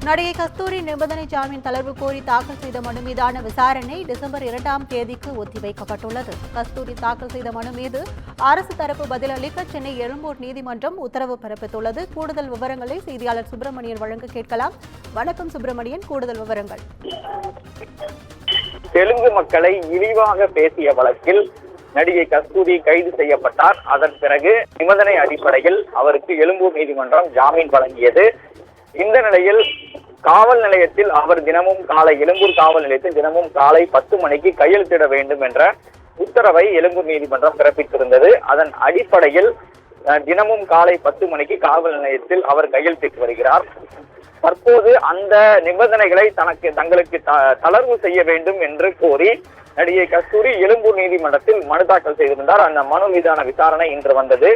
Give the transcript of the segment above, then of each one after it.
நடிகை கஸ்தூரி நிபந்தனை ஜாமீன் தளர்வு கோரி தாக்கல் செய்த மனு மீதான விசாரணை டிசம்பர் 2ஆம் தேதிக்கு ஒத்திவைக்கப்பட்டுள்ளது. கஸ்தூரி தாக்கல் செய்த மனு மீது அரசு தரப்பு பதிலளிக்க சென்னை எழும்பூர் நீதிமன்றம் உத்தரவு பிறப்பித்துள்ளது. கூடுதல் விவரங்களை செய்தியாளர் சுப்பிரமணியன் வழங்க கேட்கலாம். வணக்கம் சுப்பிரமணியன், கூடுதல் விவரங்கள். தெலுங்கு மக்களை இழிவாக பேசிய வழக்கில் நடிகை கஸ்தூரி கைது செய்யப்பட்டார். அதன் பிறகு நிபந்தனை அடிப்படையில் அவருக்கு எழும்பூர் நீதிமன்றம் ஜாமீன் வழங்கியது. இந்த நிலையில் காவல் நிலையத்தில் அவர் எழும்பூர் காவல் நிலையத்தில் தினமும் காலை 10 மணிக்கு கையெழுத்திட வேண்டும் என்ற உத்தரவை எழும்பூர் நீதிமன்றம் பிறப்பித்திருந்தது. அதன் அடிப்படையில் தினமும் காலை 10 மணிக்கு காவல் நிலையத்தில் அவர் கையெழுத்திட்டு வருகிறார். தற்போது அந்த நிபந்தனைகளை தங்களுக்கு தளர்வு செய்ய வேண்டும் என்று கோரி நடிகை கஸ்தூரி எழும்பூர் நீதிமன்றத்தில் மனு தாக்கல் செய்திருந்தார். அந்த மனு மீதான விசாரணை இன்று வந்தது.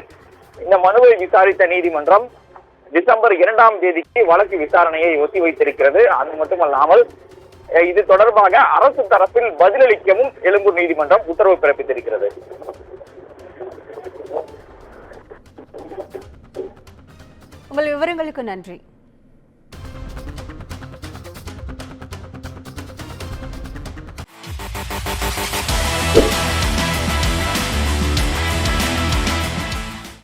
இந்த மனுவை விசாரித்த நீதிமன்றம் டிசம்பர் 2ஆம் தேதிக்கு வழக்கு விசாரணையை ஒத்திவைத்திருக்கிறது. அது மட்டுமல்லாமல் இது தொடர்பாக அரசு தரப்பில் பதிலளிக்கவும் எழும்பூர் நீதிமன்றம் உத்தரவு பிறப்பித்திருக்கிறது. உங்கள் விவரங்களுக்கு நன்றி.